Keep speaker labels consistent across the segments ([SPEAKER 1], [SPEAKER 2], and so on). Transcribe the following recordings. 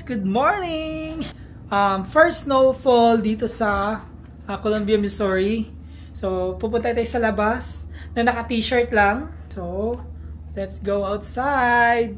[SPEAKER 1] Good morning! First snowfall dito sa Columbia, Missouri. So, pupunta tayo sa labas na naka-t-shirt lang. So, let's go outside!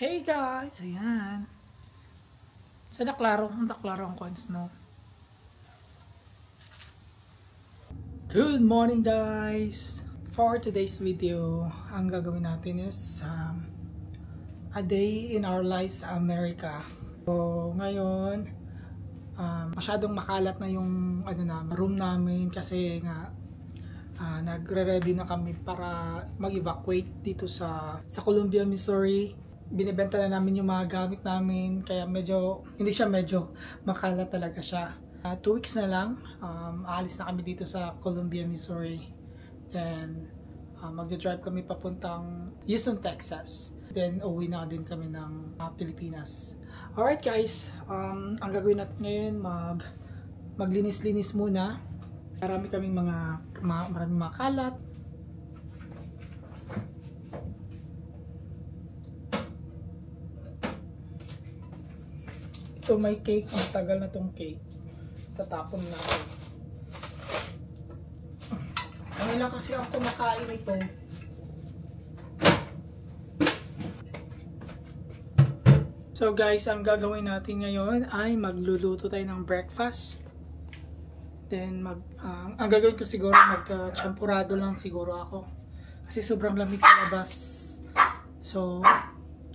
[SPEAKER 1] Hey guys! Ayan. Sa naklaro ang snow. Good morning guys! For today's video, ang gagawin natin is a day in our lives sa America. So, ngayon, masyadong makalat na yung room namin kasi nga nagre-ready na kami para mag-evacuate dito sa Columbia, Missouri. Binibenta na namin yung mga gamit namin, kaya hindi siya medyo makalat talaga siya. 2 weeks na lang, aalis na kami dito sa Columbia, Missouri. Then, magdadrive kami papuntang Houston, Texas. Then, uwi na din kami ng Pilipinas. Alright guys, ang gagawin natin ngayon, maglinis-linis muna. Maraming mga kalat. Ito may cake, ang tagal na tong cake. Tatapon natin. Ngayon lang kasi ako kumakain ito. So guys, ang gagawin natin ngayon ay magluluto tayo ng breakfast. Then ang gagawin ko siguro magka-champurado lang siguro ako. Kasi sobrang lamig sa labas. So,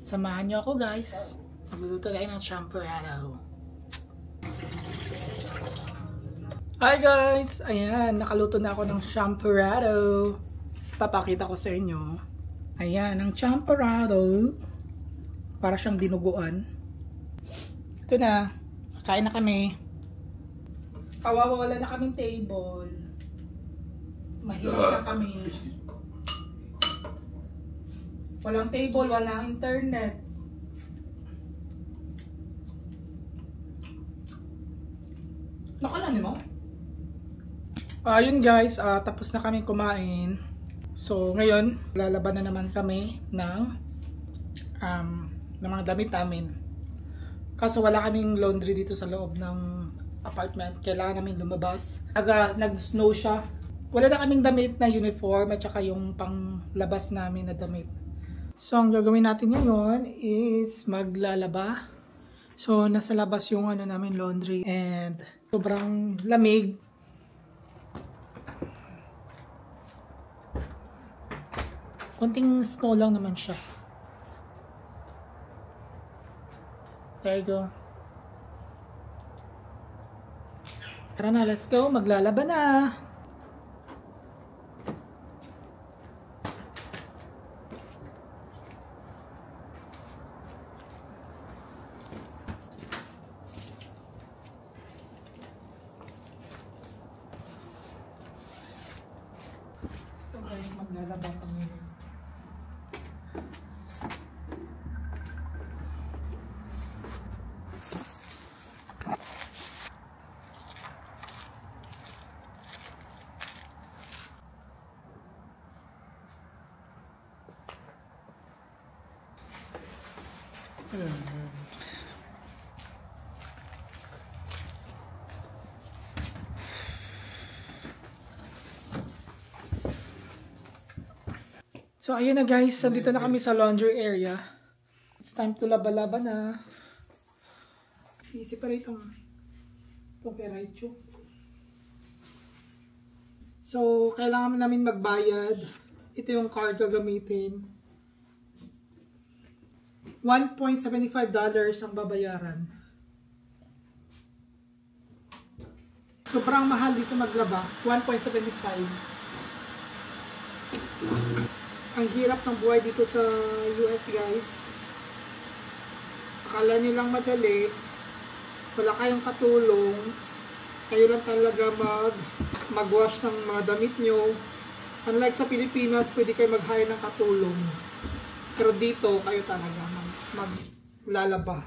[SPEAKER 1] samahan niyo ako guys. Magluluto tayo ng champurado. Hi guys! Ayan, nakaluto na ako ng champurado. Papakita ko sa inyo. Ayan, ang champurado. Para siyang dinuguan. Ito na. Kain na kami. Wala na kaming table. Mahirap na kami. Walang table, walang internet. Nakalan mo? Ayun guys, tapos na kami kumain. So ngayon, lalaban na naman kami ng mga damit namin. Kaso wala kaming laundry dito sa loob ng apartment. Kailangan namin lumabas. Nag-snow siya. Wala na kaming damit na uniform at saka yung panglabas namin na damit. So ang gagawin natin ngayon is maglalaba. So nasa labas yung namin laundry and sobrang lamig. Konting snow lang naman siya. There you go. Tara na, let's go. Maglalaba na. So guys, maglalaba kami. So ayun na guys, dito na kami sa laundry area. It's time to laba-laba na. I-separate itong peraycho. So kailangan namin magbayad. Ito yung card gagamitin. $1.75 ang babayaran. Sobrang mahal dito maglaba. $1.75. Ang hirap ng buhay dito sa US guys. Akala nyo lang madali. Wala kayong katulong. Kayo lang talaga mag-wash ng mga damit nyo. Unlike sa Pilipinas, pwede kayo mag-hire ng katulong. Pero dito, kayo talaga maglalaba.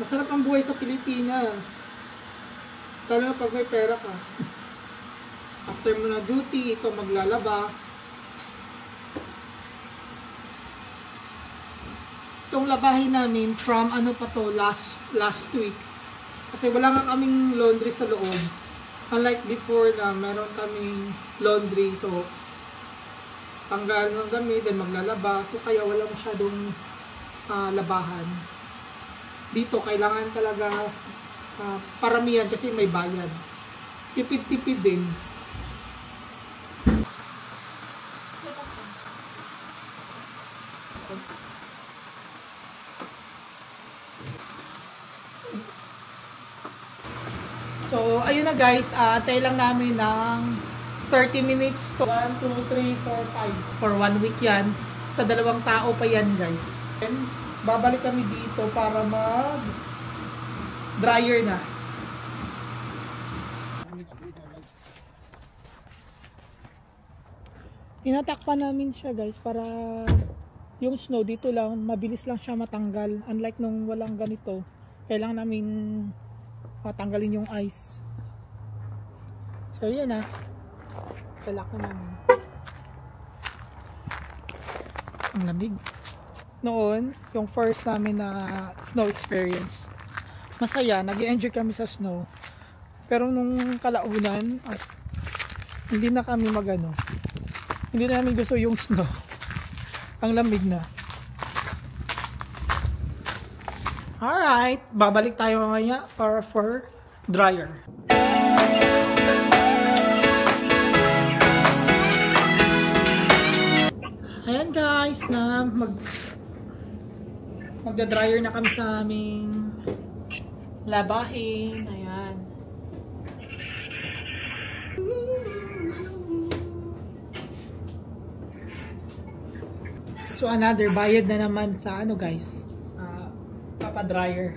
[SPEAKER 1] Masarap ang buhay sa Pilipinas. Lalo na pag may pera ka. After mo na duty, ikaw maglalaba. Itong labahin namin from ano pa to, last week. Kasi wala nga kaming laundry sa loob. Unlike before na meron kaming laundry, so tanggal ng damit, then maglalaba. So kaya wala masyadong labahan. Dito kailangan talaga paramihan kasi may bayad. Tipid-tipid din. So, ayun na guys, tayo lang namin ng 30 minutes to 1, 2, 3, 4, 5 for 1 week yan. Sa 2 tao pa yan guys. And babalik kami dito para mag dryer na. Tinatakpan namin siya guys para yung snow dito lang, mabilis lang siya matanggal. Unlike nung walang ganito, kailangan namin tanggalin yung ice. So yan na. Talak na namin. Ang lamig. Noon, yung first namin na snow experience, masaya, nag-enjoy kami sa snow. Pero nung kalaunan, hindi na kami magano. Hindi na namin gusto yung snow. Ang lamig na. Alright, babalik tayo mamaya para for dryer. Ayan guys, na magda-dryer na kami sa aming labahin. Ayan. So another bayad na naman sa ano guys, dryer.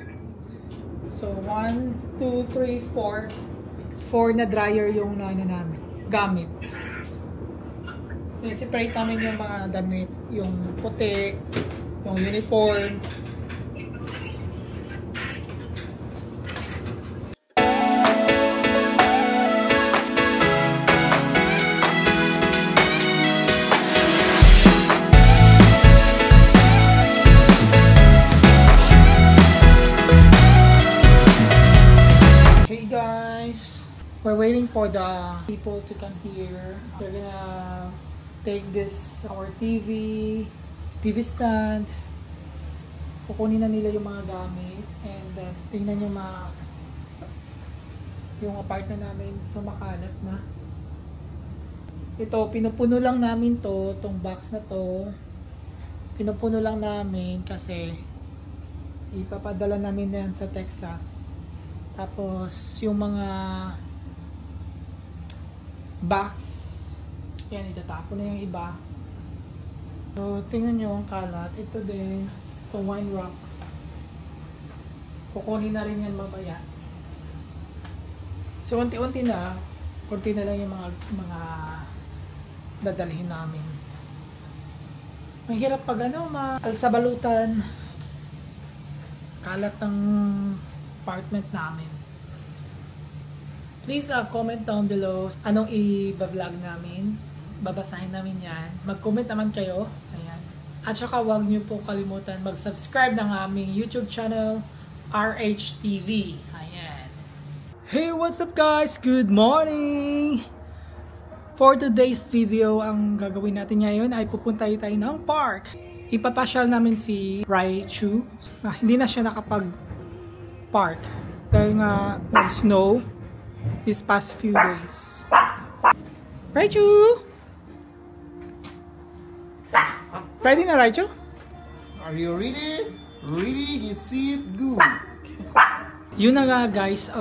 [SPEAKER 1] So 1, 2, 3, 4 na dryer yung ano namin gamit. Separate namin yung mga damit, yung puti, yung uniform. We're waiting for the people to come here. They're gonna take this, our TV stand. Kukunin na nila yung mga gamit. And tingnan yung yung apartment namin. So makalat na. Ito, pinupuno lang namin tong box na to. Pinupuno lang namin kasi ipapadala namin yan sa Texas. Tapos yung mga box, yan, itatapon na yung iba. So, tingnan nyo ang kalat. Ito din, itong wine rack. Kukunin na rin yan mamaya. So, unti-unti na, kunti na lang yung mga dadalhin namin. Mahirap pag alsabalutan. Kalat ng apartment namin. Please comment down below anong i-vlog namin. Babasahin namin yan. Mag-comment naman kayo. Ayan. At saka huwag niyo po kalimutan mag-subscribe ng aming YouTube channel, RHTV. Ayan. Hey, what's up guys? Good morning! For today's video, ang gagawin natin ngayon ay pupunta tayo ng park. Ipapasyal namin si Raichu. Hindi na siya nakapag-park dahil nga nag-snow these past few days. Raichu! Ready na, Raichu?
[SPEAKER 2] Are you ready? Ready, get set, go!
[SPEAKER 1] Yun na nga guys,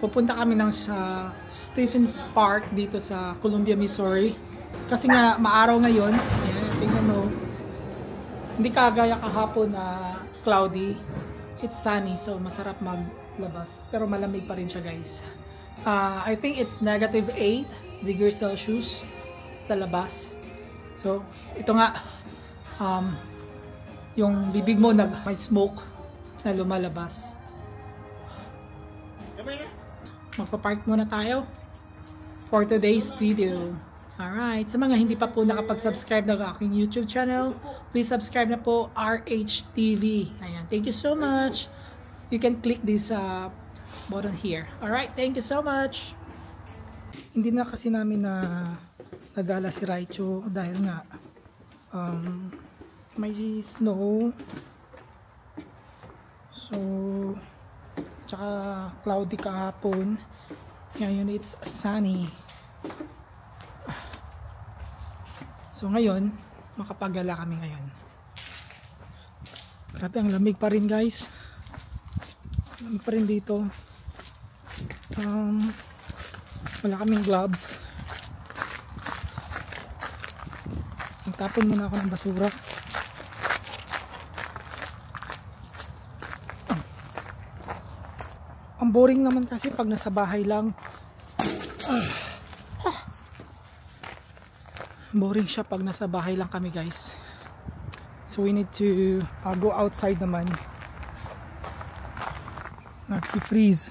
[SPEAKER 1] pupunta kami sa Stephen Park dito sa Columbia, Missouri. Kasi nga, maaraw ngayon. Ayan, tingnan mo. Hindi kagaya kahapon na cloudy. It's sunny, so masarap maglabas. Pero malamig pa rin siya guys. I think it's -8 degrees Celsius sa labas. So, ito nga, yung bibig mo may smoke na lumalabas. Magpa-park muna tayo for today's video. Alright, sa mga hindi pa po nakapag-subscribe ng aking YouTube channel, please subscribe na po, RHTV. Ayan, thank you so much. You can click this button here. Alright, thank you so much. Hindi na kasi namin na nagala si Raichu dahil nga may snow. So, tsaka cloudy kahapon. Ngayon it's sunny. So ngayon, makapagala kami ngayon. Grabe, ang lamig pa rin guys. Lamig pa rin dito. Wala kaming gloves. Magtapon muna ako ng basura. Ang boring naman kasi pag nasa bahay lang. Boring siya pag nasa bahay lang kami guys. So we need to go outside naman. Nag-freeze.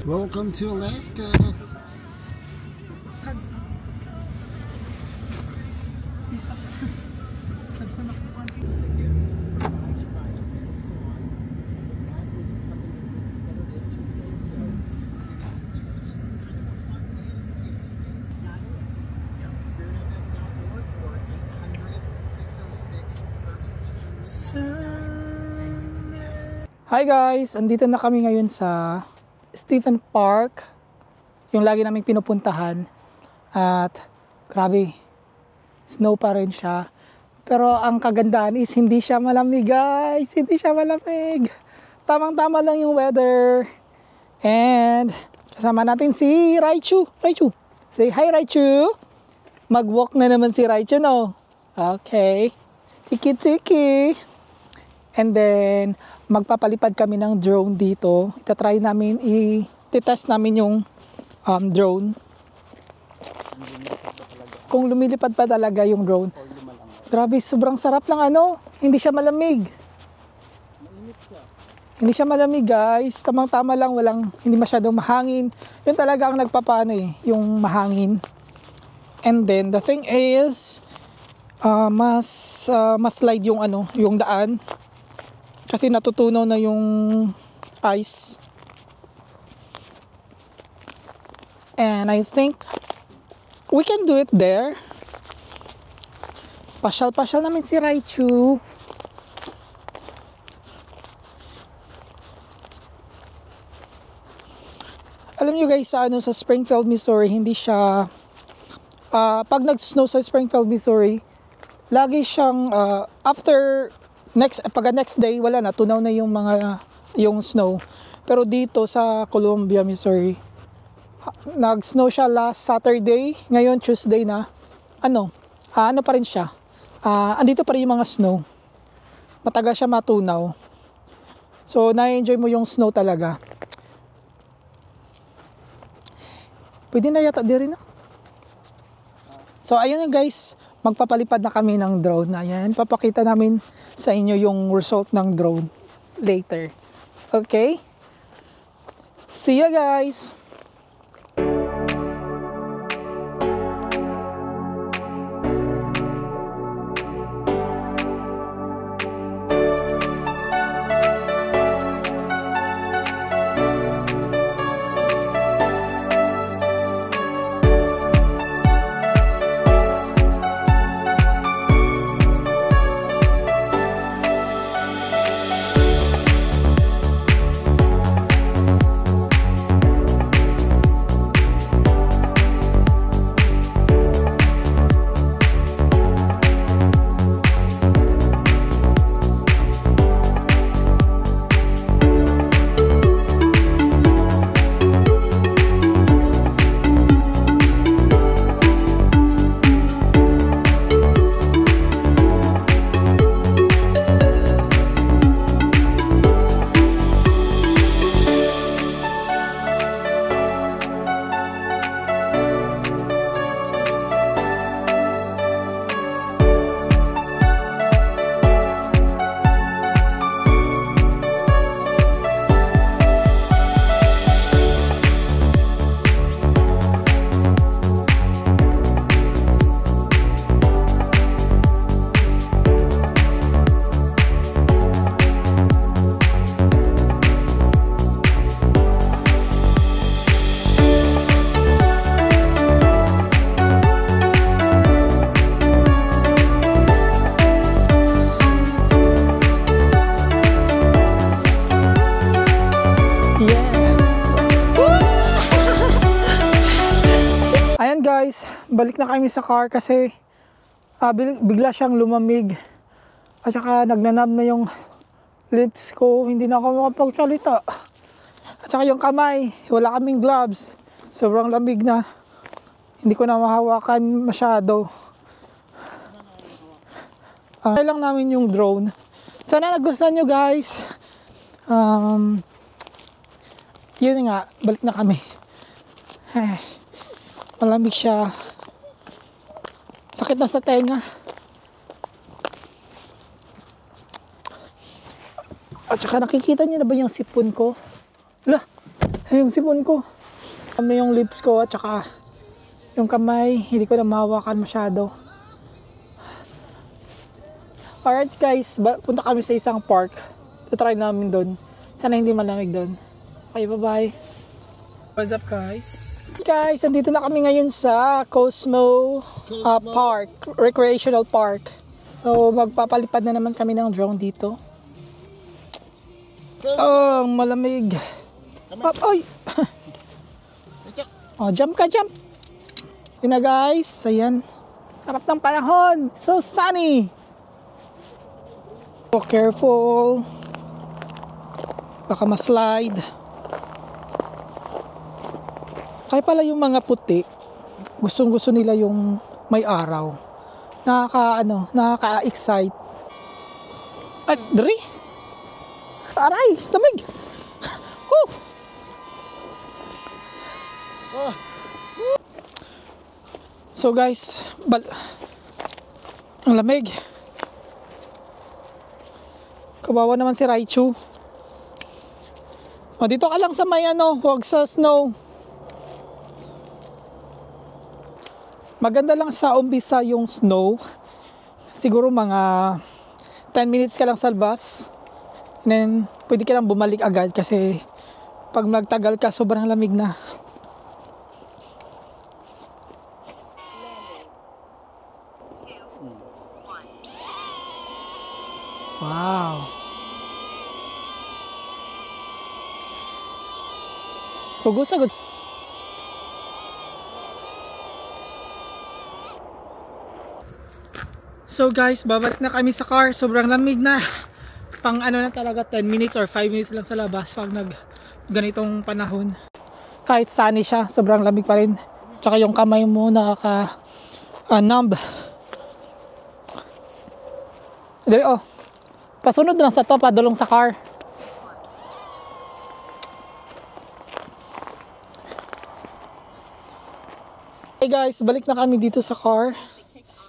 [SPEAKER 2] Welcome to Alaska.
[SPEAKER 1] Hi guys, andito na kami ngayon sa Stephen Park, yung lagi naming pinupuntahan, at grabe, snow pa rin siya, pero ang kagandahan is hindi siya malamig guys, hindi siya malamig, tamang tama lang yung weather. And kasama natin si Raichu. Say hi Raichu. Mag-walk na naman si Raichu, no? Okay, tiki. And then magpapalipad kami ng drone dito. Itatry namin, i-test namin yung drone. Kung lumilipad pa talaga yung drone. Grabe, sobrang sarap lang hindi siya malamig. Hindi siya malamig guys. Tamang-tama lang, hindi masyadong mahangin. Yun talaga ang nagpapano yung mahangin. And then the thing is, mas slide yung yung daan. Kasi natutunaw na yung ice. And I think we can do it there. Pasyal namin si Raichu. Alam nyo guys, sa Springfield, Missouri, hindi siya pag nag-snow sa Springfield, Missouri, lagi siyang pag next day wala na, tunaw na yung snow. Pero dito sa Columbia, Missouri, nag-snow siya last Saturday, ngayon Tuesday na. Ano pa rin siya. Andito pa rin yung mga snow. Matagal siya matunaw. So na-enjoy mo yung snow talaga. Pwede na yata di rin. So ayun guys, magpapalipad na kami ng drone. Ayan, papakita namin sa inyo yung result ng drone later. Okay? See you guys! guys, balik na kami sa car kasi bigla siyang lumamig. At saka nagnanab na yung lips ko, hindi na ako makapagsalita. At saka yung kamay, wala kaming gloves. Sobrang lamig na. Hindi ko na mahawakan masyado. Lang namin yung drone. Sana nagustuhan nyo guys. Yun nga, balik na kami. Malamig siya. Sakit na sa tenga. At saka nakikita niyo na ba yung sipon ko? Lah, yung sipon ko. Kami yung lips ko at saka yung kamay, hindi ko na mahawakan masyado. Alright guys, punta kami sa isang park. Try namin doon. Sana hindi malamig doon. Okay, bye-bye. What's up guys? Guys, andito na kami ngayon sa Cosmo Park, Recreational Park. So, magpapalipad na naman kami ng drone dito. Oh, malamig. Oy! Oh, jump ka, jump! Yun na guys, ayan. Sarap ng panahon. So sunny! Oh, careful. Baka ma-slide. Kaya pala yung mga puti, gustong-gusto nila yung may araw. Nakaka-excite. At, dri! Aray! Lamig! Oh! So guys, ang lamig. Kawawa naman si Raichu. O, dito ka lang sa may huwag sa snow. Maganda lang sa umpisa yung snow. Siguro mga 10 minutes ka lang sa labas. And then, pwede ka lang bumalik agad kasi pag magtagal ka, sobrang lamig na. Wow. Hugot-sagot. So guys, babalik na kami sa car. Sobrang lamig na. Pang na talaga 10 minutes or 5 minutes lang sa labas pag ganitong panahon. Kahit sunny siya, sobrang lamig pa rin. Tsaka yung kamay mo nakaka-numb. Dali pasunod lang sa to, padulong sa car. Hey guys, balik na kami dito sa car.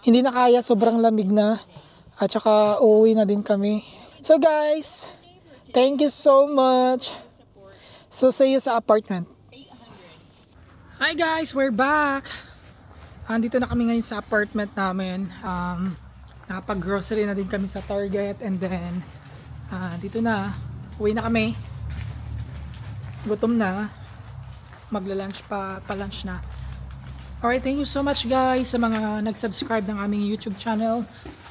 [SPEAKER 1] Hindi na kaya, sobrang lamig na. At saka uuwi na din kami. So guys, thank you so much. So see you sa apartment. Hi guys, we're back. Andito na kami ngayon sa apartment namin. Nakapag-grocery na din kami sa Target. And then, dito na. Uwi na kami. Gutom na. Magla-lunch pa-lunch na. Alright, thank you so much guys sa mga nag-subscribe ng aming YouTube channel,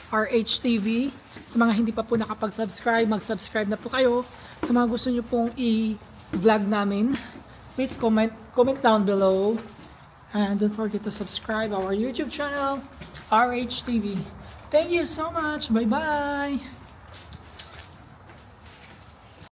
[SPEAKER 1] RHTV. Sa mga hindi pa po nakapag-subscribe, mag-subscribe na po kayo. Sa mga gusto nyo pong i-vlog namin, please comment down below. And don't forget to subscribe our YouTube channel, RHTV. Thank you so much. Bye-bye.